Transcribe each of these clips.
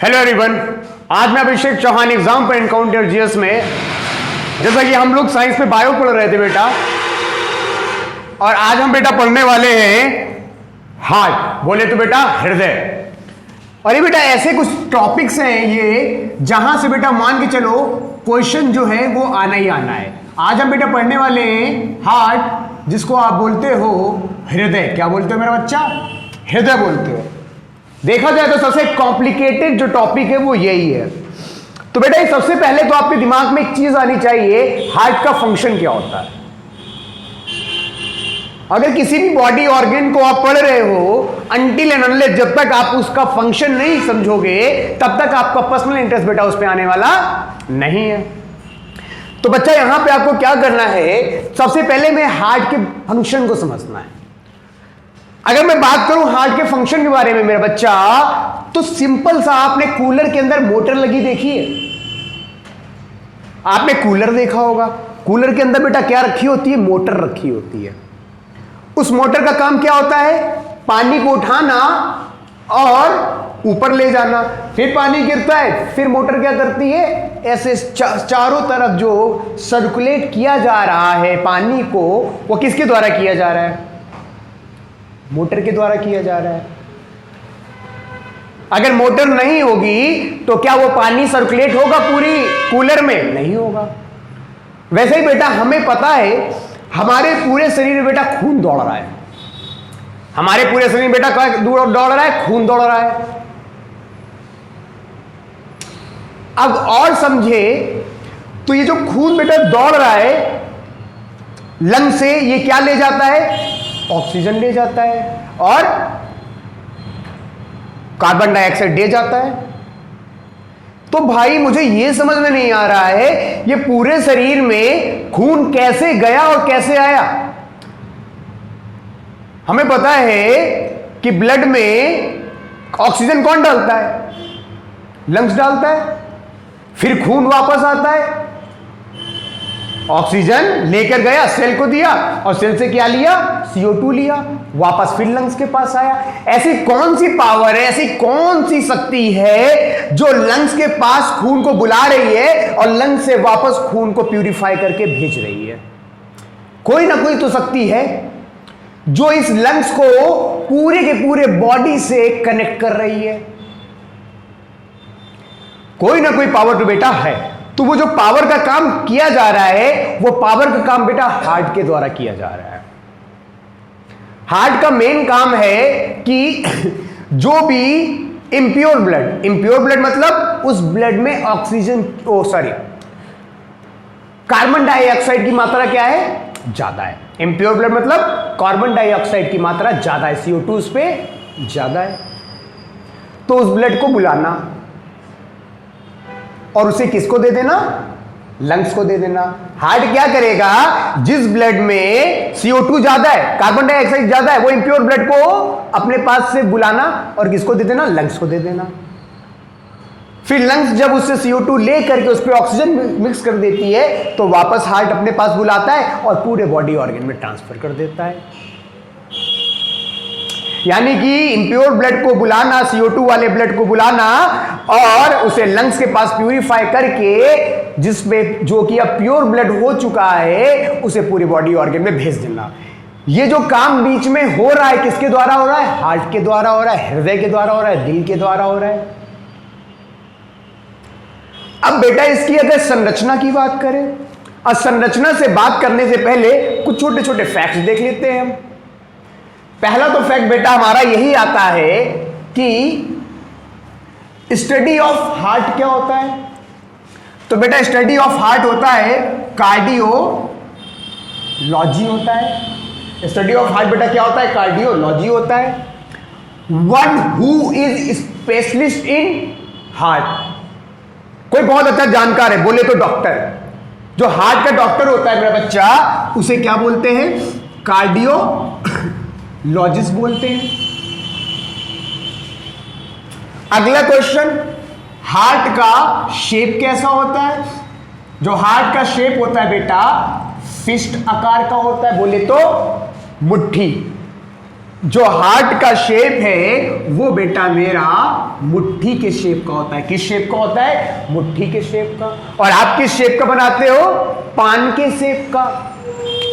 Hello everyone, आज मैं अभिषेक Chauhan exam पर एनकाउंटर जीएस में, जैसा कि हम लोग साइंस में बायो पढ़ रहे थे बेटा, और आज हम बेटा पढ़ने वाले हैं हार्ट। बोले तो बेटा हृदय। और ये बेटा ऐसे कुछ टॉपिक्स हैं ये जहां से बेटा मान के चलो क्वेश्चन जो है वो आना ही आना है। आज हम बेटा पढ़ने वाले हैं हार्ट, जिसको आप बोलते हो हृदय। क्या बोलते हो मेरा बच्चा? हृदय बोलते हो। देखा जाए तो सबसे कॉम्प्लिकेटेड जो टॉपिक है वो यही है। तो बेटा ये सबसे पहले तो आपके दिमाग में एक चीज आनी चाहिए, हार्ट का फंक्शन क्या होता है। अगर किसी भी बॉडी ऑर्गन को आप पढ़ रहे हो, अनटिल एंड अनलेस जब तक आप उसका फंक्शन नहीं समझोगे तब तक आपका पर्सनल इंटरेस्ट बेटा उस पर आने वाला नहीं है। तो बच्चा यहां पे आपको क्या करना है, सबसे पहले में हार्ट के फंक्शन को समझना है। अगर मैं बात करूं हार्ट के फंक्शन के बारे में मेरा बच्चा, तो सिंपल सा, आपने कूलर के अंदर मोटर लगी देखी है? आपने कूलर देखा होगा, कूलर के अंदर बेटा क्या रखी होती है? मोटर रखी होती है। उस मोटर का काम क्या होता है? पानी को उठाना और ऊपर ले जाना। फिर पानी गिरता है, फिर मोटर क्या करती है? ऐसे चारों तरफ जो सर्कुलेट किया जा रहा है पानी को, वो किसके द्वारा किया जा रहा है? मोटर के द्वारा किया जा रहा है। अगर मोटर नहीं होगी तो क्या वो पानी सर्कुलेट होगा पूरी कूलर में? नहीं होगा। वैसे ही बेटा हमें पता है हमारे पूरे शरीर में बेटा खून दौड़ रहा है। हमारे पूरे शरीर में बेटा क्या दौड़ रहा है? खून दौड़ रहा है। अब और समझे तो ये जो खून बेटा दौड़ रहा है, लंग से ये क्या ले जाता है? ऑक्सीजन ले जाता है और कार्बन डाइऑक्साइड ले जाता है। तो भाई मुझे यह समझ में नहीं आ रहा है ये पूरे शरीर में खून कैसे गया और कैसे आया। हमें पता है कि ब्लड में ऑक्सीजन कौन डालता है? लंग्स डालता है। फिर खून वापस आता है, ऑक्सीजन लेकर गया, सेल को दिया और सेल से क्या लिया? CO2 लिया, वापस फिर लंग्स के पास आया। ऐसी कौन सी पावर है, ऐसी कौन सी शक्ति है जो लंग्स के पास खून को बुला रही है और लंग्स से वापस खून को प्यूरिफाई करके भेज रही है? कोई ना कोई तो शक्ति है जो इस लंग्स को पूरे के पूरे बॉडी से कनेक्ट कर रही है। कोई ना कोई पावर तो बेटा है। तो वो जो पावर का काम किया जा रहा है, वो पावर का काम बेटा हार्ट के द्वारा किया जा रहा है। हार्ट का मेन काम है कि जो भी इंप्योर ब्लड मतलब उस ब्लड में ऑक्सीजन कार्बन डाइऑक्साइड की मात्रा क्या है? ज्यादा है। इंप्योर ब्लड मतलब कार्बन डाइऑक्साइड की मात्रा ज्यादा है, CO2 उस पे ज्यादा है। तो उस ब्लड को बुलाना और उसे किसको दे देना? लंग्स को दे देना। हार्ट क्या करेगा? जिस ब्लड में CO2 ज्यादा है, कार्बन डाइऑक्साइड ज्यादा है, वो इंप्योर ब्लड को अपने पास से बुलाना और किसको दे देना? लंग्स को दे देना। फिर लंग्स जब उससे CO2 ले करके उस पर ऑक्सीजन मिक्स कर देती है तो वापस हार्ट अपने पास बुलाता है और पूरे बॉडी ऑर्गन में ट्रांसफर कर देता है। यानी कि इंप्योर ब्लड को बुलाना, CO2 वाले ब्लड को बुलाना और उसे लंग्स के पास प्यूरिफाई करके जिसमें जो कि अब प्योर ब्लड हो चुका है उसे पूरी बॉडी ऑर्गन में भेज देना। ये जो काम बीच में हो रहा है किसके द्वारा हो रहा है? हार्ट के द्वारा हो रहा है, हृदय के द्वारा हो रहा है, दिल के द्वारा हो रहा है। अब बेटा इसकी अगर संरचना की बात करें, और संरचना से बात करने से पहले कुछ छोटे छोटे फैक्ट्स देख लेते हैं हम। पहला तो फैक्ट बेटा हमारा यही आता है कि स्टडी ऑफ हार्ट क्या होता है? तो बेटा स्टडी ऑफ हार्ट होता है कार्डियोलॉजी होता है। स्टडी ऑफ हार्ट बेटा क्या होता है? कार्डियोलॉजी होता है। One who is specialist in heart, कोई बहुत अच्छा जानकार है, बोले तो डॉक्टर। जो हार्ट का डॉक्टर होता है मेरा बच्चा, उसे क्या बोलते हैं? कार्डियोलॉजिस्ट बोलते हैं। अगला क्वेश्चन, हार्ट का शेप कैसा होता है? जो हार्ट का शेप होता है बेटा फिस्ट आकार का होता है, बोले तो मुट्ठी। जो हार्ट का शेप है वो बेटा मेरा मुट्ठी के शेप का होता है। किस शेप का होता है? मुट्ठी के शेप का। और आप किस शेप का बनाते हो? पान के शेप का।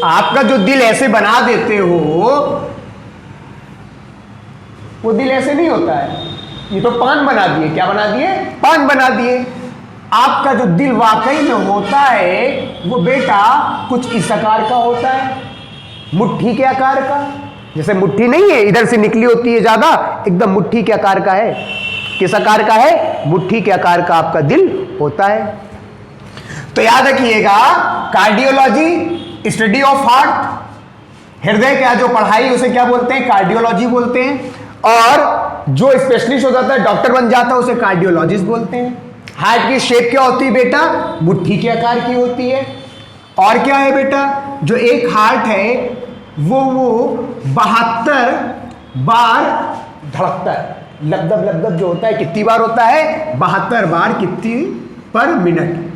आपका जो दिल ऐसे बना देते हो वो दिल ऐसे नहीं होता है, ये तो पान बना दिए। क्या बना दिए? पान बना दिए। आपका जो दिल वाकई में होता है वो बेटा कुछ इस आकार का होता है, मुट्ठी के आकार का। जैसे मुट्ठी नहीं है इधर से निकली होती है ज्यादा, एकदम मुट्ठी के आकार का है। किस आकार का है? मुट्ठी के आकार का आपका दिल होता है। तो याद रखिएगा, कार्डियोलॉजी स्टडी ऑफ हार्ट, हृदय का जो पढ़ाई उसे क्या बोलते हैं? कार्डियोलॉजी बोलते हैं। और जो स्पेशलिस्ट हो जाता है, डॉक्टर बन जाता है, उसे कार्डियोलॉजिस्ट बोलते हैं। हार्ट की शेप क्या होती है बेटा? मुट्ठी के आकार की होती है। और क्या है बेटा? जो एक हार्ट है वो 72 बार धड़कता है। लबदब लबदब जो होता है कितनी बार होता है? 72 बार। कितनी पर मिनट।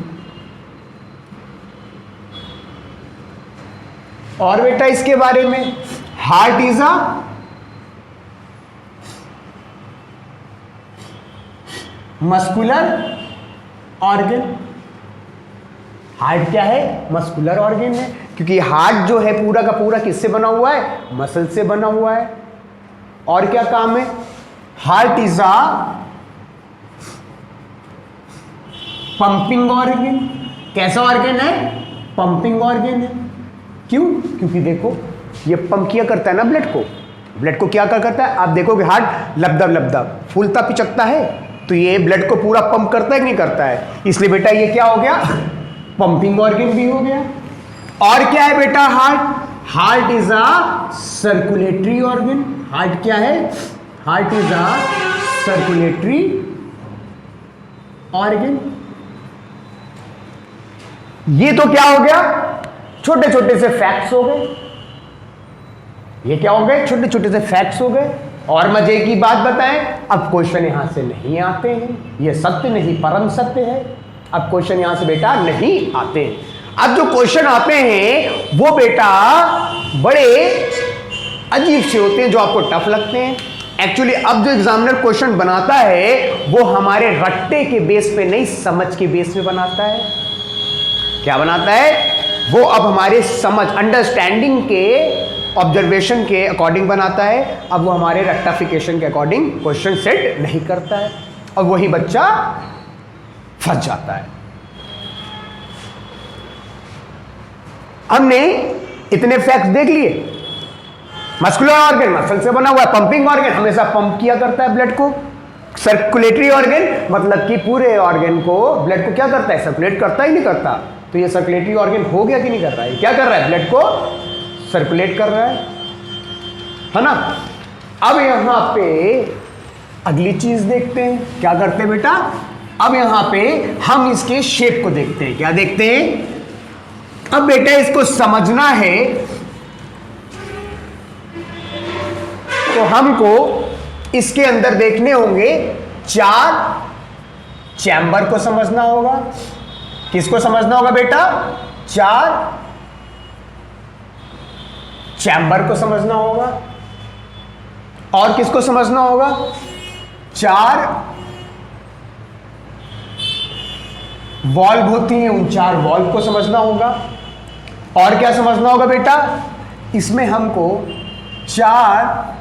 और बेटा इसके बारे में, heart is a muscular organ. Heart क्या है? मस्कुलर ऑर्गन है, क्योंकि हार्ट जो है पूरा का पूरा किससे बना हुआ है? मसल से बना हुआ है। और क्या काम है? Heart is a pumping organ. कैसा ऑर्गन है? पंपिंग ऑर्गन है। क्यों? क्योंकि देखो ये पंप किया करता है ना ब्लड को। ब्लड को क्या करता है? आप देखोगे हार्ट लबदब लबदब फूलता पिचकता है, तो ये ब्लड को पूरा पंप करता है कि नहीं करता है? इसलिए बेटा ये क्या हो गया? पंपिंग ऑर्गन भी हो गया। और क्या है बेटा heart? Heart is a circulatory organ. Heart क्या है? Heart is a circulatory organ. ये तो क्या हो गया? छोटे छोटे से फैक्ट्स हो गए। ये क्या हो गए? छोटे छोटे से फैक्ट्स हो गए। और मजे की बात बताएं, अब क्वेश्चन यहां से नहीं आते हैं। ये सत्य नहीं परम सत्य है। अब क्वेश्चन यहां से बेटा नहीं आते हैं। अब जो क्वेश्चन आते हैं वो बेटा बड़े अजीब से होते हैं, जो आपको टफ लगते हैं। एक्चुअली अब जो एग्जामिनर क्वेश्चन बनाता है वो हमारे रट्टे के बेस पे नहीं, समझ के बेस पे बनाता है। क्या बनाता है? वो अब हमारे समझ, अंडरस्टैंडिंग के, ऑब्जर्वेशन के अकॉर्डिंग बनाता है। अब वो हमारे रट्टाफिकेशन के अकॉर्डिंग क्वेश्चन सेट नहीं करता है, और वही बच्चा फंस जाता है। हमने इतने फैक्ट्स देख लिए। मस्कुलर ऑर्गन मसल से बना हुआ है, पंपिंग ऑर्गन हमेशा पंप किया करता है ब्लड को, सर्कुलेटरी ऑर्गन मतलब कि पूरे ऑर्गन को, ब्लड को क्या करता है? सर्कुलेट करता ही नहीं करता। तो ये सर्कुलेटरी ऑर्गन हो गया कि नहीं कर रहा है? क्या कर रहा है? ब्लड को सर्कुलेट कर रहा है ना। अब यहां पे अगली चीज देखते हैं। क्या करते हैं बेटा? अब यहां पे हम इसके शेप को देखते हैं। क्या देखते हैं? अब बेटा इसको समझना है तो हमको इसके अंदर देखने होंगे 4 चैम्बर को समझना होगा। किसको समझना होगा बेटा? 4 चैम्बर को समझना होगा। और किसको समझना होगा? 4 वॉल्व होती हैं, उन 4 वॉल्व को समझना होगा। और क्या समझना होगा बेटा? इसमें हमको 4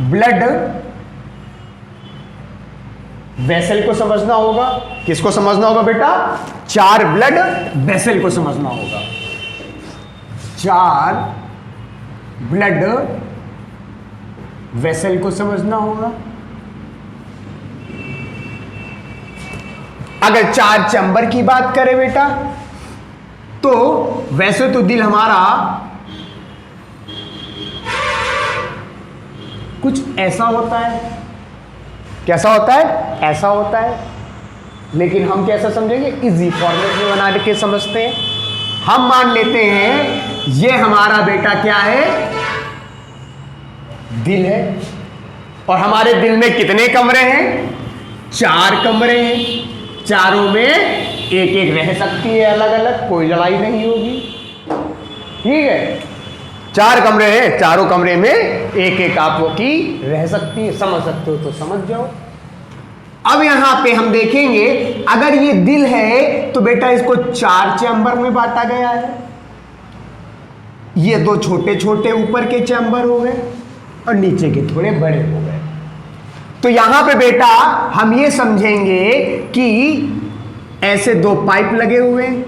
ब्लड वेसल को समझना होगा। किसको समझना होगा बेटा? 4 ब्लड वेसल को समझना होगा। 4 ब्लड वेसल को समझना होगा। अगर 4 चैम्बर की बात करें बेटा, तो वैसे तो दिल हमारा कुछ ऐसा होता है। कैसा होता है? ऐसा होता है। लेकिन हम कैसा समझेंगे? इजी फॉर्मेट में बना के समझते हैं। हम मान लेते हैं ये हमारा बेटा क्या है? दिल है। और हमारे दिल में कितने कमरे हैं? 4 कमरे हैं। चारों में एक एक रह सकती है अलग अलग, कोई लड़ाई नहीं होगी। ठीक है। 4 कमरे हैं, चारों कमरे में एक एक आपकी रह सकती है। समझ सकते हो तो समझ जाओ। अब यहां पे हम देखेंगे, अगर ये दिल है तो बेटा इसको 4 चैम्बर में बांटा गया है। ये 2 छोटे छोटे ऊपर के चैम्बर हो गए और नीचे के थोड़े बड़े हो गए। तो यहां पे बेटा हम ये समझेंगे कि ऐसे 2 पाइप लगे हुए हैं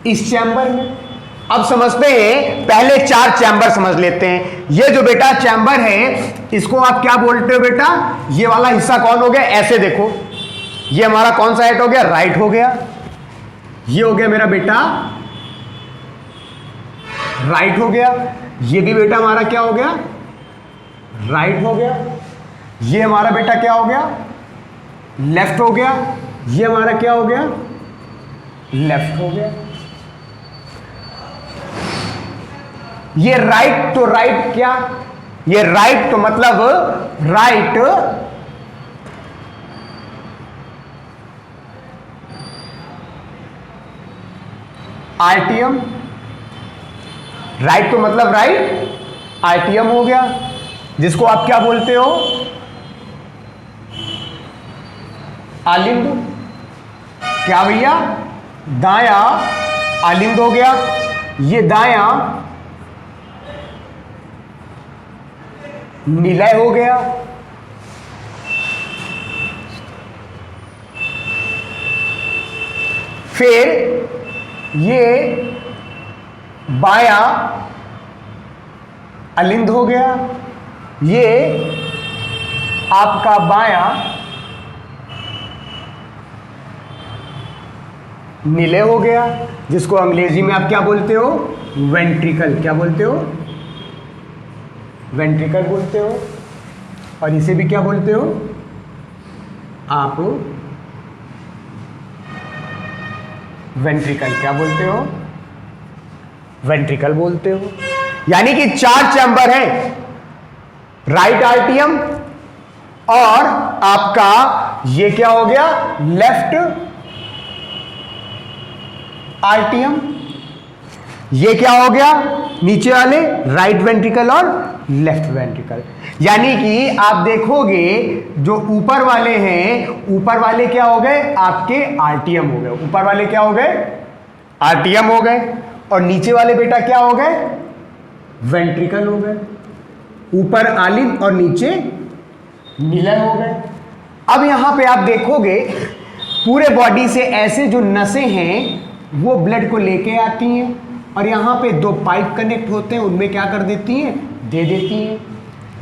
इस चैम्बर में। अब समझते हैं, पहले 4 चैम्बर समझ लेते हैं। ये जो बेटा चैम्बर है इसको आप क्या बोलते हो बेटा? ये वाला हिस्सा कौन हो गया? ऐसे देखो, ये हमारा कौन सा हेड हो गया? राइट हो गया। ये हो गया मेरा बेटा राइट हो गया। ये भी बेटा हमारा क्या हो गया? राइट हो गया। ये हमारा बेटा क्या हो गया? लेफ्ट हो गया। ये हमारा क्या हो गया? लेफ्ट हो गया। ये राइट तो राइट क्या? ये राइट तो मतलब राइट आरटीएम। राइट तो मतलब राइट आरटीएम हो गया, जिसको आप क्या बोलते हो? आलिंद। क्या भैया? दाया आलिंद हो गया। ये दाया निलय हो गया। फिर ये बाया अलिंद हो गया। ये आपका बाया निलय हो गया, जिसको अंग्रेजी में आप क्या बोलते हो? वेंट्रिकल। क्या बोलते हो? वेंट्रिकल बोलते हो। और इसे भी क्या बोलते हो आप? वेंट्रिकल। क्या बोलते हो? वेंट्रिकल बोलते हो। यानी कि 4 चैम्बर है, राइट आरटीएम और आपका ये क्या हो गया? Left RTM. ये क्या हो गया? नीचे वाले राइट वेंट्रिकल और लेफ्ट वेंट्रिकल। यानी कि आप देखोगे जो ऊपर वाले हैं, ऊपर वाले क्या हो गए? आपके आरटीएम हो गए। ऊपर वाले क्या हो गए? आरटीएम हो गए। और नीचे वाले बेटा क्या हो गए? वेंट्रिकल हो गए। ऊपर आलिंद और नीचे निलय हो गए। अब यहां पे आप देखोगे पूरे बॉडी से ऐसे जो नसें हैं वो ब्लड को लेके आती हैं और यहां पे 2 पाइप कनेक्ट होते हैं, उनमें क्या कर देती हैं? दे देती हैं।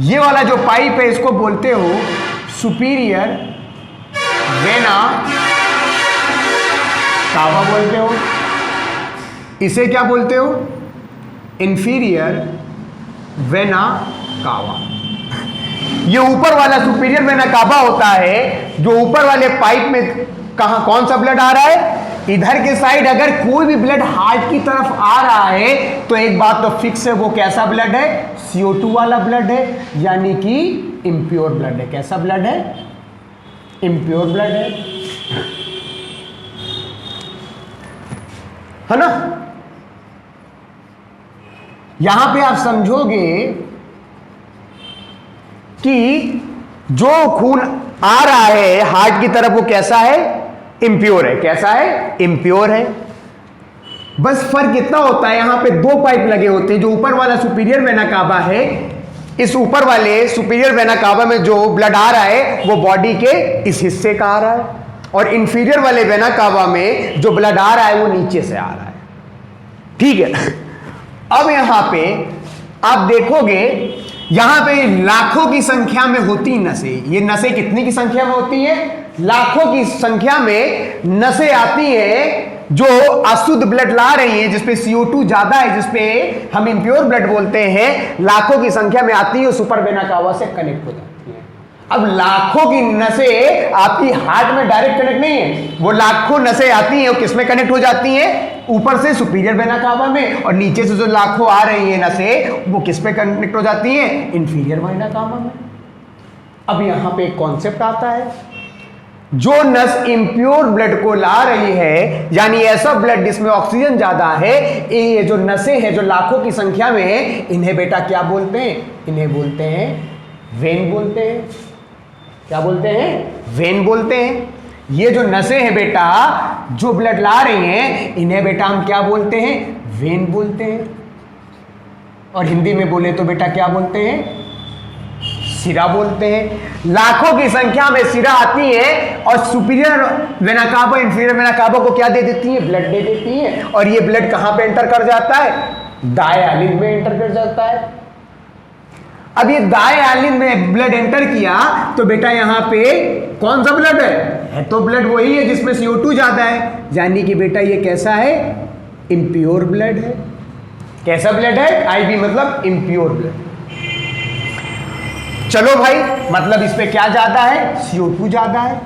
ये वाला जो पाइप है इसको बोलते हो सुपीरियर वेना कावा बोलते हो। इसे क्या बोलते हो? Inferior vena cava. ये ऊपर वाला सुपीरियर वेना कावा होता है, जो ऊपर वाले पाइप में कौन सा ब्लड आ रहा है? इधर के साइड अगर कोई भी ब्लड हार्ट की तरफ आ रहा है तो एक बात तो फिक्स है, वो कैसा ब्लड है? CO2 वाला ब्लड है, यानी कि इम्प्योर ब्लड है। कैसा ब्लड है? इम्प्योर ब्लड है ना? यहां पे आप समझोगे कि जो खून आ रहा है हार्ट की तरफ वो कैसा है? इम्प्योर है। कैसा है? इम्प्योर है। बस फर्क इतना होता है, यहां पे 2 पाइप लगे होते हैं। जो ऊपर वाला सुपीरियर वेना कावा है, इस ऊपर वाले सुपीरियर वेना कावा में जो ब्लड आ रहा है वो बॉडी के इस हिस्से का आ रहा है, और इंफीरियर वाले वेना कावा में जो ब्लड आ रहा है वो नीचे से आ रहा है। ठीक है। अब यहां पे आप देखोगे, यहां पे लाखों की संख्या में होती नसें। ये नसें कितनी की संख्या में होती है? लाखों की संख्या में नसें आती हैं जो अशुद्ध ब्लड ला रही हैं, जिसपे CO2 ज्यादा है, जिसपे हम इम्प्योर ब्लड बोलते हैं। लाखों की संख्या में आती है, सुपर वेना कावा से कनेक्ट हो जाती है। अब लाखों की नसें आपकी हार्ट में डायरेक्ट कनेक्ट नहीं है, वो लाखों नसें आती हैं, वो किस में कनेक्ट हो जाती हैं? ऊपर से सुपीरियर वेना कावा में, और नीचे से जो लाखों आ रही है नसें वो किस पे कनेक्ट हो जाती हैं? इंफीरियर वेना कावा में। अब यहां पे एक कॉन्सेप्ट आता है, जो नस इम्प्योर ब्लड को ला रही है, यानी ऐसा ब्लड जिसमें ऑक्सीजन ज्यादा है, ये जो नसें हैं जो लाखों की संख्या में है, इन्हें बेटा क्या बोलते हैं? इन्हें बोलते हैं वेन बोलते हैं। क्या बोलते हैं? वेन बोलते हैं। ये जो नसें हैं बेटा जो ब्लड ला रही हैं, इन्हें बेटा हम क्या बोलते हैं? वेन बोलते हैं। और हिंदी में बोले तो बेटा क्या बोलते हैं? सिरा बोलते हैं। लाखों की संख्या में सिरा आती है और superior vena cava inferior vena cava को क्या दे देती है? ब्लड दे देती है। और ये ब्लड कहां पे एंटर कर जाता है? दाएं आलिंद में एंटर कर जाता है। अब ये दाएं आलिंद में ब्लड एंटर किया तो बेटा यहां पे कौन सा ब्लड है? तो ब्लड वही है जिसमें CO2 ज्यादा है, यानी कि बेटा ये कैसा है? इम्प्योर ब्लड है। कैसा ब्लड है? IB मतलब इम्प्योर ब्लड। चलो भाई, मतलब इस पे क्या ज्यादा है? CO2 ज्यादा है।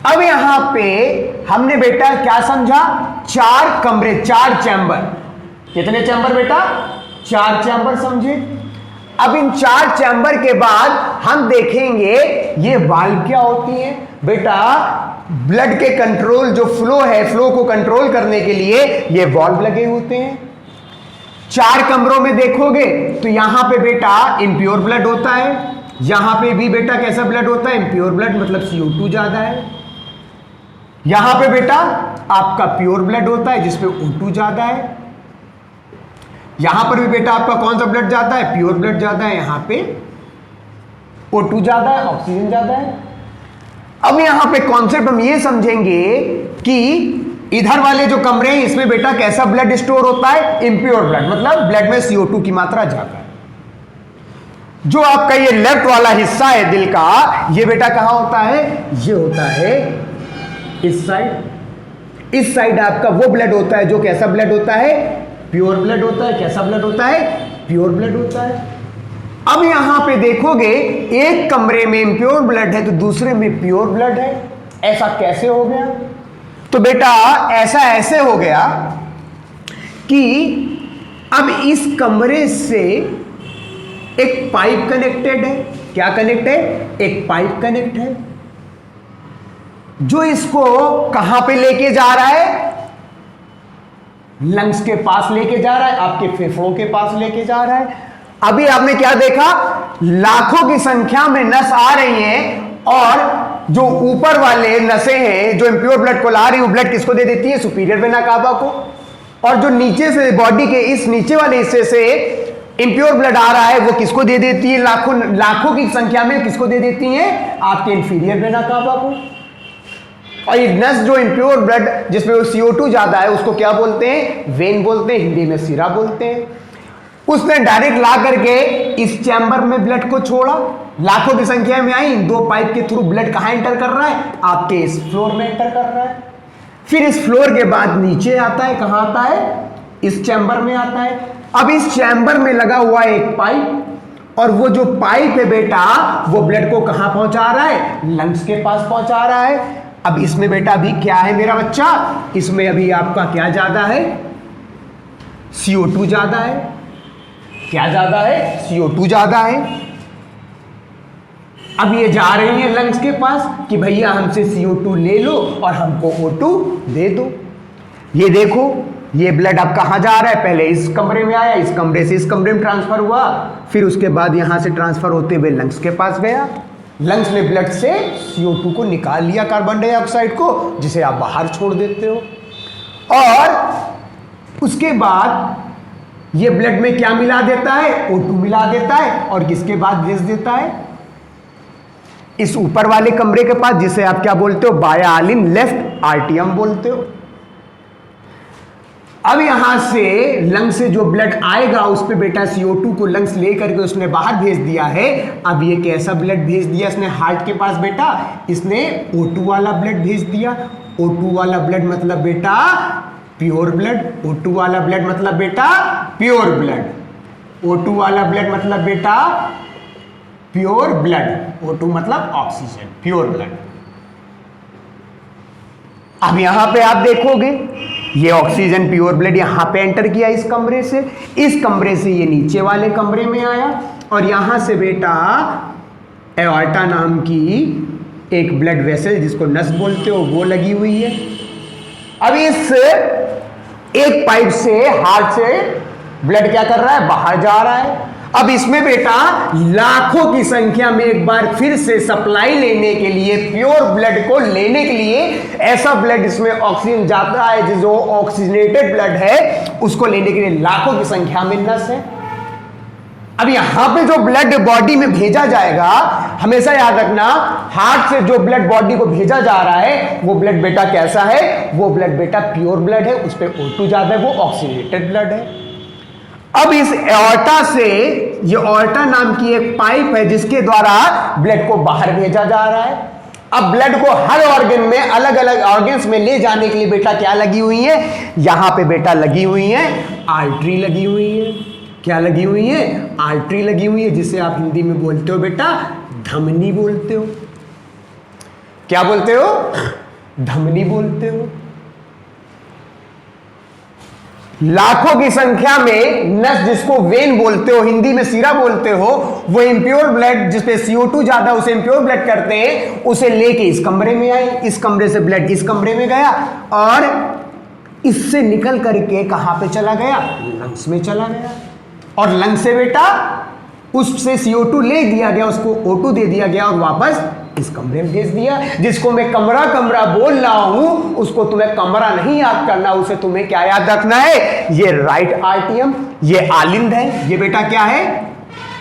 अब यहां पे हमने बेटा क्या समझा? 4 कमरे, 4 चैम्बर। कितने चैम्बर बेटा? 4 चैम्बर समझे। अब इन 4 चैम्बर के बाद हम देखेंगे ये वाल्व क्या होती है। बेटा ब्लड के कंट्रोल जो फ्लो है, फ्लो को कंट्रोल करने के लिए ये वाल्व लगे होते हैं। 4 कमरों में देखोगे तो यहां पे बेटा इम्प्योर ब्लड होता है, यहां पे भी बेटा कैसा ब्लड होता है? इम्प्योर ब्लड, मतलब CO2 ज्यादा है। यहां पे बेटा आपका प्योर ब्लड होता है जिसपे O2 ज्यादा है। यहां पर भी बेटा आपका कौन सा ब्लड ज्यादा है? प्योर ब्लड ज्यादा है। यहां पे O2 ज्यादा है, ऑक्सीजन ज्यादा है। अब यहां पे कॉन्सेप्ट हम ये समझेंगे कि इधर वाले जो कमरे हैं इसमें बेटा कैसा ब्लड स्टोर होता है? इम्प्योर ब्लड, मतलब ब्लड में CO2 की मात्रा ज्यादा है। जो आपका ये लेफ्ट वाला हिस्सा है दिल का, ये बेटा कहां होता है? ये होता है इस साइड। इस साइड आपका वो ब्लड होता है जो कैसा ब्लड होता है? प्योर ब्लड होता है। कैसा ब्लड होता है? प्योर ब्लड होता है। अब यहां पे देखोगे एक कमरे में इम्प्योर ब्लड है तो दूसरे में प्योर ब्लड है। ऐसा कैसे हो गया? तो बेटा ऐसा ऐसे हो गया कि अब इस कमरे से एक पाइप कनेक्टेड है। क्या कनेक्ट है? एक पाइप कनेक्ट है जो इसको कहां पे लेके जा रहा है? लंग्स के पास लेके जा रहा है, आपके फेफड़ों के पास लेके जा रहा है। अभी आपने क्या देखा? लाखों की संख्या में नस आ रही हैं और जो ऊपर वाले नसें हैं जो इम्प्योर ब्लड को ला रही है, वो ब्लड किसको दे देती है? सुपीरियर वेना कावा को। और जो नीचे से बॉडी के इस नीचे वाले हिस्से से इम्प्योर ब्लड आ रहा है वो किसको दे देती है? लाखों की संख्या में किसको दे देती है? आपके इंफीरियर वेना कावा को। और ये नस जो इम्प्योर ब्लड जिसमें CO2 ज्यादा है उसको क्या बोलते हैं? वेन बोलते हैं, हिंदी में सिरा बोलते हैं। उसने डायरेक्ट ला करके इस चैम्बर में ब्लड को छोड़ा, लाखों की संख्या में आई, 2 पाइप के थ्रू ब्लड कहां एंटर कर रहा है? आपके इस फ्लोर में एंटर कर रहा है। फिर इस फ्लोर के बाद नीचे आता है। कहां आता है? इस चैम्बर में आता है। अब इस चैम्बर में लगा हुआ है एक पाइप और वो जो पाइप है बेटा वो ब्लड को कहां पहुंचा रहा है? लंग्स के पास पहुंचा रहा है। अब इसमें बेटा अभी क्या है मेरा बच्चा? इसमें अभी आपका क्या ज्यादा है? CO2 ज्यादा है। क्या ज्यादा है? CO2 ज्यादा है। अब ये जा रही है लंग्स के पास कि भैया हमसे CO2 ले लो और हमको O2 दे दो। ये देखो ये ब्लड अब कहां जा रहा है? पहले इस कमरे में आया, इस कमरे से इस कमरे में ट्रांसफर हुआ, फिर उसके बाद यहां से ट्रांसफर होते हुए लंग्स के पास गया। लंग्स ने ब्लड से CO2 को निकाल लिया, कार्बन डाइऑक्साइड को, जिसे आप बाहर छोड़ देते हो। और उसके बाद ये ब्लड में क्या मिला देता है? O2 मिला देता है। और किसके बाद भेज देता है? इस ऊपर वाले कमरे के पास, जिसे आप क्या बोलते हो? बाया आलिम, लेफ्ट आर्टियम बोलते हो। अब यहां से लंग से जो ब्लड आएगा उस पे बेटा CO2 को लंग्स लेकर के उसने बाहर भेज दिया है। अब ये कैसा ब्लड भेज दिया इसने हार्ट के पास? बेटा इसने O2 वाला ब्लड भेज दिया। O2 वाला ब्लड मतलब बेटा प्योर ब्लड। O2 वाला ब्लड मतलब बेटा प्योर ब्लड। O2 वाला ब्लड मतलब बेटा प्योर ब्लड। O2 मतलब ऑक्सीजन, प्योर ब्लड। अब यहां पे आप देखोगे ये ऑक्सीजन प्योर ब्लड यहां पे एंटर किया इस कमरे से, इस कमरे से ये नीचे वाले कमरे में आया और यहां से बेटा एओर्टा नाम की एक ब्लड वेसल जिसको नस बोलते हो वो लगी हुई है। अब इस एक पाइप से हार्ट से ब्लड क्या कर रहा है, बाहर जा रहा है। अब इसमें बेटा लाखों की संख्या में एक बार फिर से सप्लाई लेने के लिए, प्योर ब्लड को लेने के लिए, ऐसा ब्लड इसमें ऑक्सीजन जाता है जो ऑक्सीजनेटेड ब्लड है, उसको लेने के लिए लाखों की संख्या में नस है। अब यहां पे जो ब्लड बॉडी में भेजा जाएगा, हमेशा याद रखना, हार्ट से जो ब्लड बॉडी को भेजा जा रहा है वो ब्लड बेटा कैसा है, वो ब्लड बेटा प्योर ब्लड है, उस पर O2 ज्यादा है, वो ऑक्सीजनेटेड ब्लड है। अब इस एओर्टा से, ये एओर्टा नाम की एक पाइप है जिसके द्वारा ब्लड को बाहर भेजा जा रहा है। अब ब्लड को हर ऑर्गन में, अलग अलग ऑर्गन्स में ले जाने के लिए बेटा क्या लगी हुई है, यहां पे बेटा लगी हुई है आर्टरी लगी हुई है। क्या लगी हुई है, आर्टरी लगी हुई है, जिसे आप हिंदी में बोलते हो बेटा धमनी बोलते हो। क्या बोलते हो, धमनी बोलते हो। लाखों की संख्या में नस जिसको वेन बोलते हो, हिंदी में सीरा बोलते हो, वो इम्प्योर ब्लड जिसपे CO2 ज्यादा उसे इम्प्योर ब्लड करते हैं, उसे लेके इस कमरे में आए, इस कमरे से ब्लड इस कमरे में गया और इससे निकल करके कहां पे चला गया, लंग्स में चला गया। और लंग्स से बेटा उससे CO2 ले दिया गया, उसको O2 दे दिया गया और वापस इस कमरे में भेज दिया। जिसको मैं कमरा कमरा बोल रहा हूं, उसको तुम्हें कमरा नहीं याद करना, उसे तुम्हें क्या याद रखना है, ये राइट आर्टियम, ये आलिंद है। ये बेटा क्या है,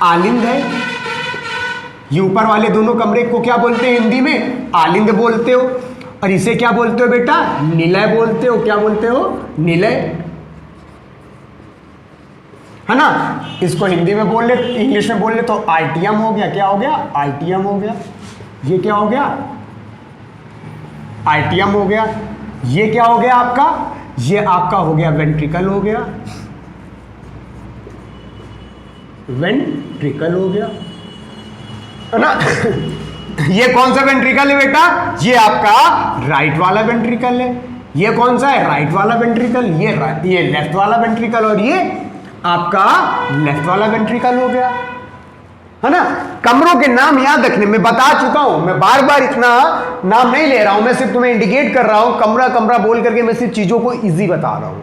आलिंद है। ये ऊपर वाले दोनों कमरे को क्या बोलते हैं हिंदी में, आलिंद बोलते हो। और इसे क्या बोलते हो बेटा, निलय बोलते हो। क्या बोलते हो, निलय, है ना। इसको हिंदी में बोल ले, इंग्लिश में बोल ले तो आर्टियम हो गया। क्या हो गया, आर्टियम हो गया। ये क्या हो गया, आर्टियम हो गया। ये क्या हो गया आपका, ये आपका हो गया वेंट्रिकल हो गया, वेंट्रिकल हो गया, है ना। ये कौन सा वेंट्रिकल है बेटा, ये आपका राइट वाला वेंट्रिकल है। ये कौन सा है, राइट वाला वेंट्रिकल। ये लेफ्ट वाला वेंट्रिकल और ये आपका लेफ्ट वाला वेंट्रिकल हो गया, है ना। कमरों के नाम याद रखने में बता चुका हूं, मैं बार बार इतना नाम नहीं ले रहा हूं, मैं सिर्फ तुम्हें इंडिकेट कर रहा हूं। कमरा कमरा बोल करके मैं सिर्फ चीजों को इजी बता रहा हूं।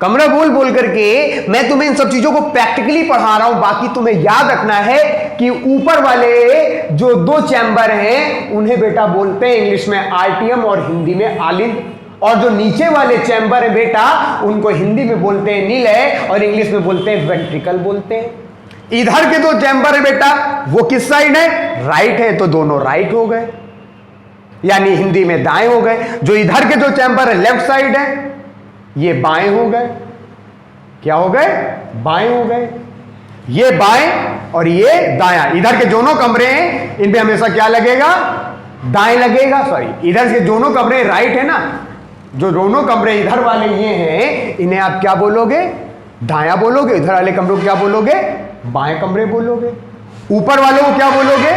कमरा बोल बोल करके मैं तुम्हें इन सब चीजों को प्रैक्टिकली पढ़ा रहा हूं। बाकी तुम्हें याद रखना है कि ऊपर वाले जो दो चैम्बर हैं उन्हें बेटा बोलते हैं इंग्लिश में आर्टियम और हिंदी में आलिंद। और जो नीचे वाले चैम्बर है बेटा उनको हिंदी में बोलते हैं निलय और इंग्लिश में बोलते हैं वेंट्रिकल बोलते हैं। इधर के दो चैम्बर है बेटा वो किस साइड है, राइट है, तो दोनों राइट हो गए, यानी हिंदी में दाएं हो गए। जो इधर के दो चैम्बर है लेफ्ट साइड है, ये बाएं हो गए। क्या हो गए, बाएं हो गए। ये बाएं और ये दायां। इधर के दोनों कमरे हैं, इनमें हमेशा क्या लगेगा, दाएं लगेगा। सॉरी, इधर के दोनों कमरे राइट है ना, जो दोनों कमरे इधर वाले ये हैं इन्हें आप क्या बोलोगे, दायां बोलोगे। इधर वाले कमरों को क्या बोलोगे, बाएं कमरे बोलोगे। ऊपर वालों को क्या बोलोगे,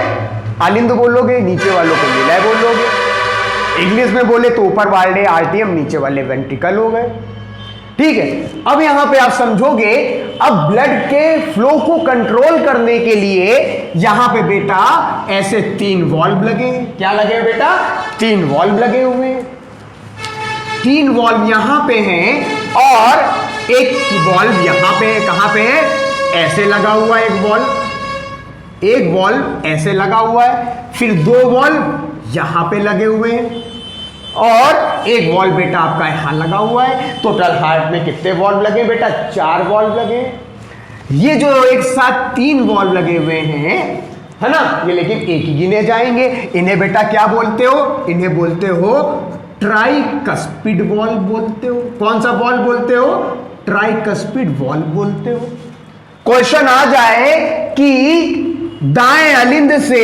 आलिंद बोलोगे। नीचे वालों को निलय बोलोगे। इंग्लिश में बोले तो ऊपर वाले आर्टियम, नीचे वाले वेंट्रिकल हो गए। ठीक है, अब यहां पे आप समझोगे, अब ब्लड के फ्लो को कंट्रोल करने के लिए यहां पे बेटा ऐसे 3 वॉल्व लगे हैं। क्या लगे बेटा, 3 वॉल्व लगे हुए हैं। 3 वॉल्व यहां पे हैं और एक वॉल्व यहां पे है। कहां पे है, ऐसे लगा हुआ है एक वॉल्व ऐसे लगा हुआ है, फिर 2 वॉल्व यहां पे लगे हुए हैं और एक वॉल्व बेटा आपका यहां लगा हुआ है। टोटल हार्ट में कितने वॉल्व लगे बेटा, 4 वॉल्व लगे। ये जो एक साथ 3 वॉल्व लगे हुए हैं, है ना, ये लेकिन एक ही गिने जाएंगे। इन्हें बेटा क्या बोलते हो, इन्हें बोलते हो ट्राइकस्पिड वॉल्व बोलते हो। कौन सा वॉल्व बोलते हो, ट्राइकस्पिड वॉल्व बोलते हो। क्वेश्चन आ जाए कि दाएं अलिंद से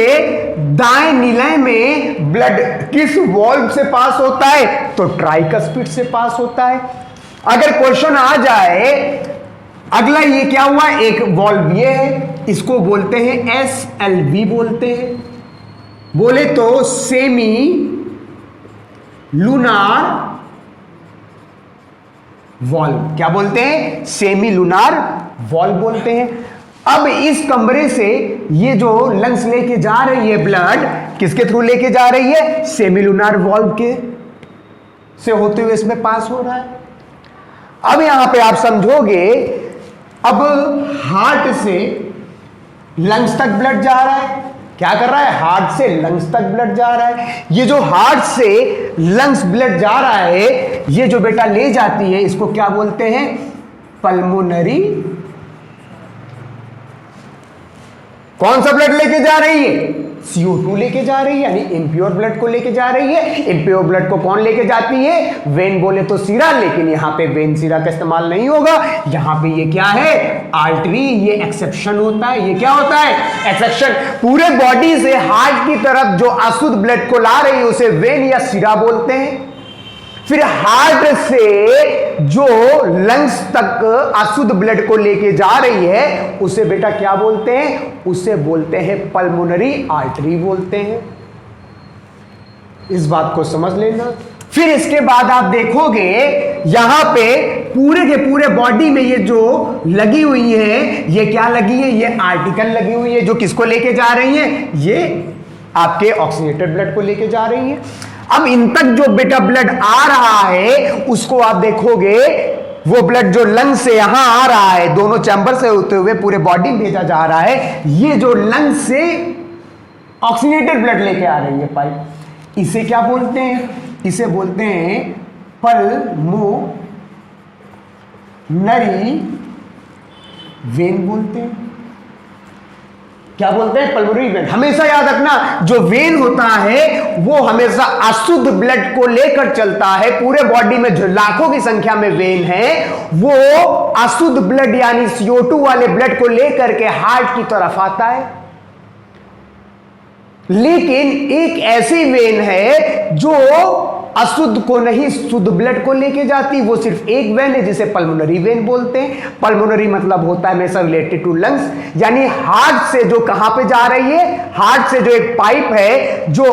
दाएं निलय में ब्लड किस वॉल्व से पास होता है, तो ट्राइकस्पिड से पास होता है। अगर क्वेश्चन आ जाए अगला, ये क्या हुआ, एक वॉल्व ये है, इसको बोलते हैं SLV बोलते हैं। बोले तो सेमी लूनार वॉल्व। क्या बोलते हैं, सेमी लूनार वॉल्व बोलते हैं। अब इस कमरे से ये जो लंग्स लेके जा रही है ब्लड, किसके थ्रू लेके जा रही है? सेमिलुनार वॉल्व के से होते हुए इसमें पास हो रहा है। अब यहां पे आप समझोगे, अब हार्ट से लंग्स तक ब्लड जा रहा है। क्या कर रहा है? हार्ट से लंग्स तक ब्लड जा रहा है। ये जो हार्ट से लंग्स ब्लड जा रहा है, ये जो बेटा ले जाती है, इसको क्या बोलते हैं? पल्मोनरी। कौन सा ब्लड लेके जा रही है? CO2 लेके जा रही है, यानी इम्प्योर ब्लड को लेके जा रही है। इम्प्योर ब्लड को कौन लेके जाती है? वेन बोले तो सिरा, लेकिन यहां पे वेन सिरा का इस्तेमाल नहीं होगा। यहां पे ये क्या है? आर्टरी। ये एक्सेप्शन होता है। ये क्या होता है? एक्सेप्शन। पूरे बॉडी से हार्ट की तरफ जो अशुद्ध ब्लड को ला रही है उसे वेन या सिरा बोलते हैं। फिर हार्ट से जो लंग्स तक अशुद्ध ब्लड को लेके जा रही है उसे बेटा क्या बोलते हैं? उसे बोलते हैं पल्मोनरी आर्टरी बोलते हैं। इस बात को समझ लेना। फिर इसके बाद आप देखोगे यहां पे पूरे के पूरे बॉडी में ये जो लगी हुई है, ये क्या लगी है? ये आर्टिकल लगी हुई है, जो किसको लेके जा रही है? ये आपके ऑक्सीनेटेड ब्लड को लेके जा रही है। अब इन तक जो बेटा ब्लड आ रहा है उसको आप देखोगे, वो ब्लड जो लंग से यहां आ रहा है, दोनों चैम्बर से होते हुए पूरे बॉडी में भेजा जा रहा है। ये जो लंग से ऑक्सीनेटेड ब्लड लेके आ रही है पाइप, इसे क्या बोलते हैं? इसे बोलते हैं पल्मोनरी वेन बोलते हैं। क्या बोलते हैं? Pulmonary vein. हमेशा याद रखना, जो वेन होता है वो हमेशा अशुद्ध ब्लड को लेकर चलता है। पूरे बॉडी में जो लाखों की संख्या में वेन है, वो अशुद्ध ब्लड यानी CO2 वाले ब्लड को लेकर के हार्ट की तरफ आता है। लेकिन एक ऐसी वेन है जो अशुद्ध को नहीं, शुद्ध ब्लड को लेके जाती, वो सिर्फ एक वेन है जिसे पल्मोनरी वेन बोलते हैं। पल्मोनरी मतलब होता है हमेशा रिलेटेड टू लंग्स, यानी हार्ट से जो कहां पे जा रही है? हार्ट से जो एक पाइप है जो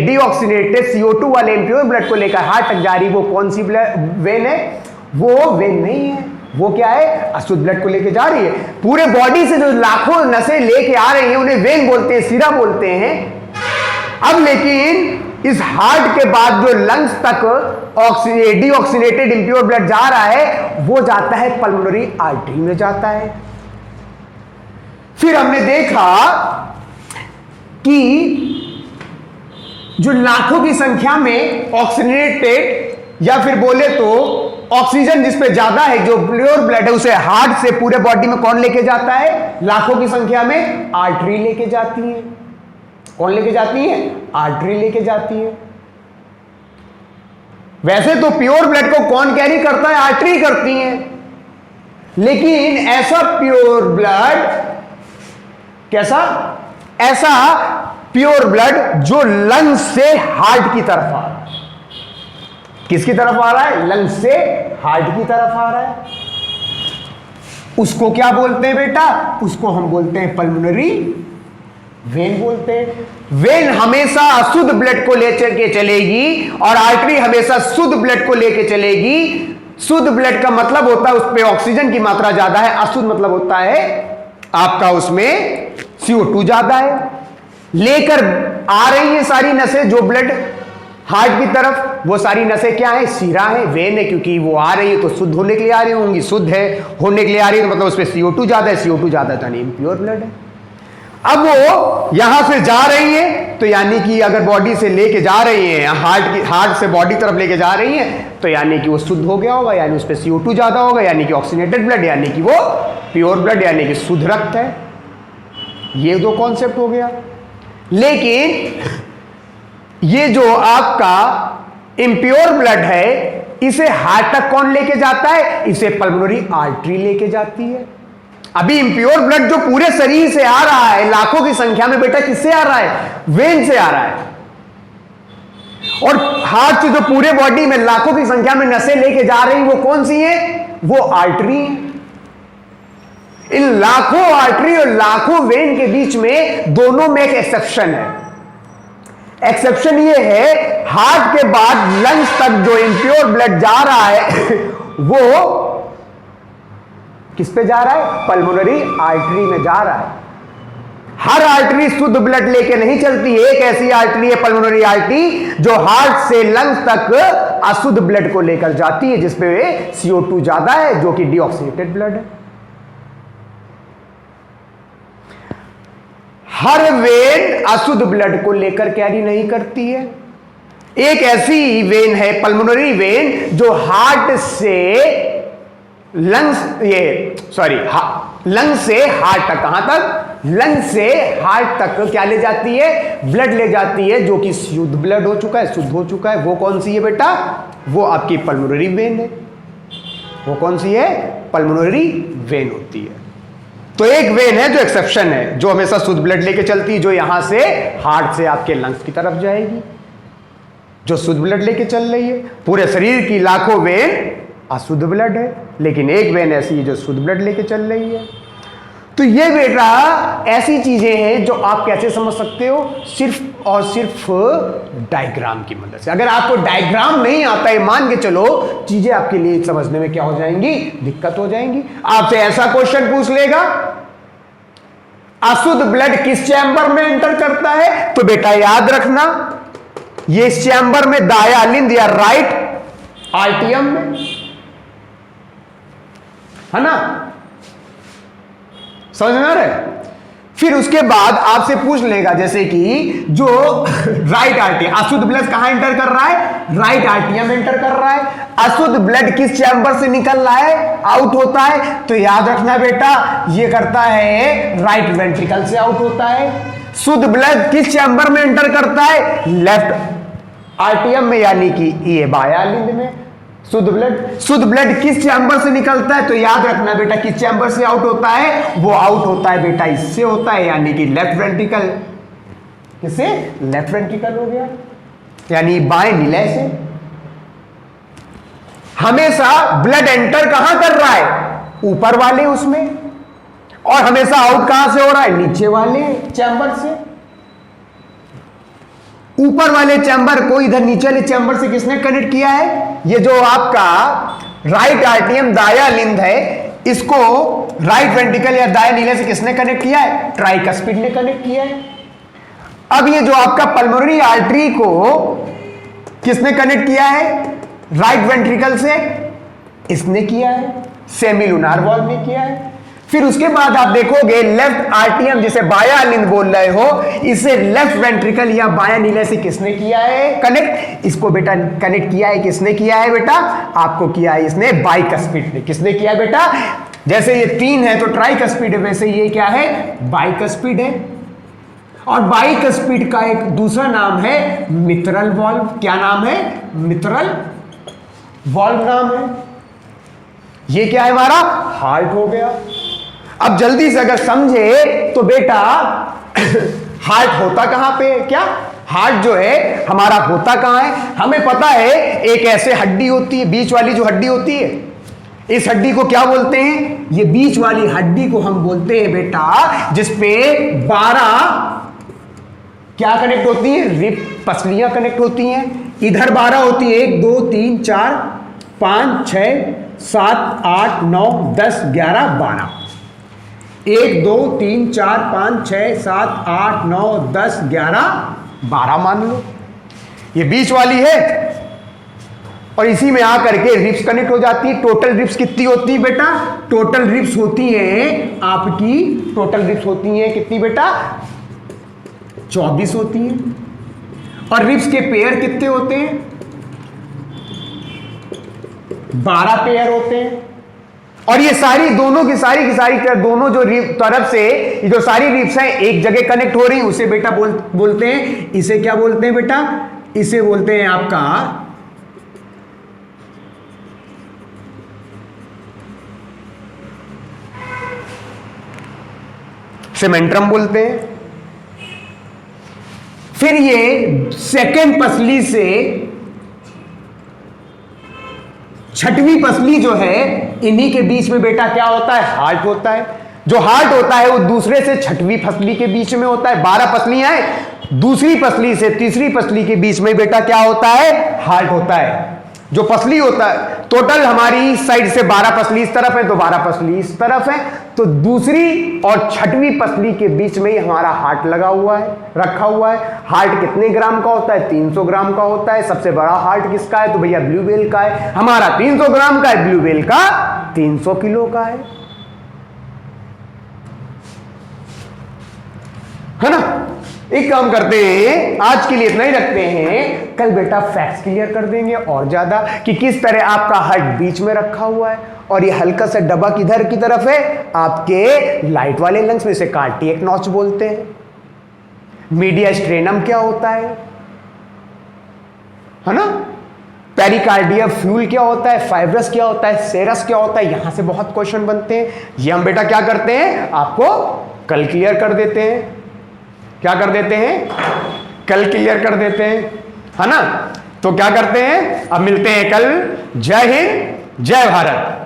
डीऑक्सीनेटेड CO2 वाले इम्प्योर ब्लड को लेकर हार्ट तक जा रही है, वो कौन सी वेन है? वो वेन नहीं है। वो क्या है? अशुद्ध ब्लड को लेके जा रही है। पूरे बॉडी से जो लाखों नसें लेके आ रही हैं उन्हें वेन बोलते हैं, सिरा बोलते हैं। अब लेकिन इस हार्ट के बाद जो लंग्स तक डीऑक्सीनेटेड इम्प्योर ब्लड जा रहा है, वो जाता है पल्मोनरी आर्टरी में जाता है। फिर हमने देखा कि जो लाखों की संख्या में ऑक्सीनेटेड या फिर बोले तो ऑक्सीजन जिस पे ज्यादा है, जो प्योर ब्लड है, उसे हार्ट से पूरे बॉडी में कौन लेके जाता है? लाखों की संख्या में आर्टरी लेके जाती है। कौन लेके जाती है? आर्टरी लेके जाती है। वैसे तो प्योर ब्लड को कौन कैरी करता है? आर्टरी करती है। लेकिन ऐसा प्योर ब्लड, कैसा? ऐसा प्योर ब्लड जो लंग्स से हार्ट की तरफ आ रहा है। किसकी तरफ आ रहा है? लंग्स से हार्ट की तरफ आ रहा है। उसको क्या बोलते हैं बेटा? उसको हम बोलते हैं पल्मोनरी वेन बोलते हैं। वेन हमेशा अशुद्ध ब्लड को लेके चलेगी और आर्टरी हमेशा शुद्ध ब्लड को लेके चलेगी। शुद्ध ब्लड का मतलब होता है उस पे ऑक्सीजन की मात्रा ज्यादा है, अशुद्ध मतलब होता है आपका उसमें CO2 ज्यादा है। लेकर आ रही है सारी नसें जो ब्लड हार्ट की तरफ, वो सारी नसें क्या है? सिरा है, वेन है, क्योंकि वो आ रही है तो शुद्ध होने के लिए आ रही होंगी। शुद्ध है होने के लिए आ रही है तो मतलब उस पर CO2 ज्यादा है, CO2 ज्यादा है यानी इम्प्योर ब्लड है। अब वो यहां से जा रही है तो यानी कि अगर बॉडी से लेके जा रही है, हार्ट से बॉडी तरफ लेके जा रही है तो यानी कि वो शुद्ध हो गया होगा, यानी उस पर CO2 ज्यादा होगा, यानी कि ऑक्सीनेटेड ब्लड, यानी कि वो प्योर ब्लड, यानी कि शुद्ध रक्त है। ये दो कॉन्सेप्ट हो गया। लेकिन ये जो आपका इम्प्योर ब्लड है, इसे हार्ट तक कौन लेके जाता है? इसे पल्मोनरी आर्टरी लेके जाती है। अभी इम्प्योर ब्लड जो पूरे शरीर से आ रहा है लाखों की संख्या में, बेटा किससे आ रहा है? वेन से आ रहा है। और हार्ट से जो पूरे बॉडी में लाखों की संख्या में नसें लेके जा रही, वो कौन सी है? वो आर्टरी है। इन लाखों आर्टरी और लाखों वेन के बीच में दोनों में एक एक्सेप्शन है। एक्सेप्शन ये है, हार्ट के बाद लंग्स तक जो इम्प्योर ब्लड जा रहा है वो किस पे जा रहा है? पल्मोनरी आर्टरी में जा रहा है। हर आर्टरी शुद्ध ब्लड लेके नहीं चलती। एक ऐसी आर्टरी है पल्मोनरी आर्टरी जो हार्ट से लंग्स तक अशुद्ध ब्लड को लेकर जाती है, जिसपे CO2 ज्यादा है, जो कि डीऑक्सीनेटेड ब्लड है। हर वेन अशुद्ध ब्लड को लेकर कैरी नहीं करती है। एक ऐसी वेन है पल्मोनरी वेन जो हार्ट से लंग्स लंग से हार्ट तक, कहां तक? लंग से हार्ट तक क्या ले जाती है? ब्लड ले जाती है, जो कि शुद्ध ब्लड हो चुका है, शुद्ध हो चुका है। वो कौन सी है बेटा? वो आपकी पल्मोनरी वेन है। वो कौन सी है? पल्मोनरी वेन होती है। तो एक वेन है जो एक्सेप्शन है, जो हमेशा शुद्ध ब्लड लेके चलती है, जो यहां से हार्ट से आपके लंग्स की तरफ जाएगी, जो शुद्ध ब्लड लेके चल रही है। पूरे शरीर की लाखों वेन अशुद्ध ब्लड है, लेकिन एक वेन ऐसी है जो शुद्ध ब्लड लेके चल रही है। तो ये बेटा ऐसी चीजें हैं जो आप कैसे समझ सकते हो? सिर्फ और सिर्फ डायग्राम की मदद से। अगर आपको डायग्राम नहीं आता है, मान के चलो, चीजें आपके लिए समझने में क्या हो जाएंगी? दिक्कत हो जाएंगी। आपसे ऐसा क्वेश्चन पूछ लेगा, अशुद्ध ब्लड किस चैम्बर में एंटर करता है? तो बेटा याद रखना, ये इस चैम्बर में दाया लिंद या राइट आर्टियम में, है ना? समझ में आ रहा है? फिर उसके बाद आपसे पूछ लेगा, जैसे कि जो राइट आर्टियम, अशुद्ध ब्लड कहां एंटर कर रहा है? राइट आर्टियम एंटर कर रहा है। अशुद्ध ब्लड किस चैम्बर से निकल रहा है? आउट होता है। तो याद रखना बेटा, ये करता है राइट वेंट्रिकल से आउट होता है। शुद्ध ब्लड किस चैम्बर में एंटर करता है? लेफ्ट आर्टियम में, यानी कि ये बाया लिंद में। शुद्ध ब्लड किस चैम्बर से निकलता है? तो याद रखना बेटा, किस चैम्बर से आउट होता है? वो आउट होता है बेटा इससे होता है, यानी कि लेफ्ट वेंट्रिकल। किससे? लेफ्ट वेंट्रिकल हो गया, यानी बाएं निलय से। हमेशा ब्लड एंटर कहां कर रहा है? ऊपर वाले उसमें। और हमेशा आउट कहां से हो रहा है? नीचे वाले चैम्बर से। ऊपर वाले चैम्बर को इधर नीचे वाले चैम्बर से किसने कनेक्ट किया है? ये जो आपका राइट आर्टियम दाया लिंद है, इसको राइट वेंट्रिकल या दाया नीले से किसने कनेक्ट किया है? ट्राइकस्पिड ने कनेक्ट किया है। अब ये जो आपका पल्मोनरी आर्टरी को किसने कनेक्ट किया है? राइट वेंट्रिकल से इसने किया है, सेमिलुनार वॉल्व ने किया है। फिर उसके बाद आप देखोगे लेफ्ट आर्टियम, जिसे बाया लिंद बोल रहे हो, इसे लेफ्ट वेंट्रिकल या बाया नीले से किसने किया है कनेक्ट? इसको बेटा कनेक्ट किया है, किसने किया है बेटा? आपको किया है इसने, बाइकस्पिड ने। किसने किया है बेटा? जैसे ये 3 है तो ट्राइकस्पिड है, वैसे ये क्या है? बाइकस्पिड है। और बाइकस्पिड का एक दूसरा नाम है मित्रल वॉल्व। क्या नाम है? मित्रल वॉल्व नाम है। ये क्या है? हमारा हार्ट हो गया। अब जल्दी से अगर समझे तो बेटा हार्ट होता कहां पे? क्या हार्ट जो है हमारा होता कहां है? हमें पता है एक ऐसे हड्डी होती है, बीच वाली जो हड्डी होती है, इस हड्डी को क्या बोलते हैं? ये बीच वाली हड्डी को हम बोलते हैं बेटा, जिसपे 12 क्या कनेक्ट होती है? रिब पसलियां कनेक्ट होती हैं। इधर 12 होती है, 1 2 3 4 5 6 7 8 9 10 11 12। 1 2 3 4 5 6 7 8 9 10 11 12 मान लो, ये बीच वाली है। और इसी में आकर के रिब्स कनेक्ट हो जाती है। टोटल रिब्स कितनी होती है बेटा? टोटल रिब्स होती है आपकी, टोटल रिब्स होती है कितनी बेटा? 24 होती है। और रिब्स के पेयर कितने होते हैं? 12 पेयर होते हैं। और ये सारी दोनों की सारी दोनों जो तरफ से ये जो सारी रिब्स हैं एक जगह कनेक्ट हो रही, उसे बेटा बोलते हैं, इसे क्या बोलते हैं बेटा? इसे बोलते हैं आपका सेमेंट्रम बोलते हैं। फिर ये सेकेंड पसली से छठवीं पसली जो है, इन्हीं के बीच में बेटा क्या होता है? हार्ट होता है। जो हार्ट होता है वो दूसरे से छठवीं पसली के बीच में होता है। 12 पसलियां हैं, दूसरी पसली से तीसरी पसली के बीच में बेटा क्या होता है? हार्ट होता है। जो पसली होता है, टोटल हमारी इस साइड से 12 पसली इस तरफ है तो 12 पसली इस तरफ है, तो दूसरी और छठवीं पसली के बीच में ही हमारा हार्ट लगा हुआ है, रखा हुआ है। हार्ट कितने ग्राम का होता है? 300 ग्राम का होता है। सबसे बड़ा हार्ट किसका है? तो भैया ब्लू व्हेल का है। हमारा 300 ग्राम का है, ब्लू व्हेल का 300 किलो का है ना। एक काम करते हैं, आज के लिए इतना ही रखते हैं, कल बेटा फैक्ट्स क्लियर कर देंगे और ज्यादा कि किस तरह आपका हार्ट बीच में रखा हुआ है और ये हल्का सा डब्बा किधर की तरफ है? आपके लाइट वाले लंग्स में से कार्डियक नॉच बोलते हैं। मीडियास्ट्रेनम क्या होता है ना। पेरिकार्डियम फ्यूल क्या होता है? फाइब्रस क्या होता है? सेरस क्या होता है? यहां से बहुत क्वेश्चन बनते हैं। ये हम बेटा क्या करते हैं, आपको कल क्लियर कर देते हैं। क्या कर देते हैं? कल क्लियर कर देते हैं, है ना। तो क्या करते हैं, अब मिलते हैं कल। जय हिंद, जय भारत।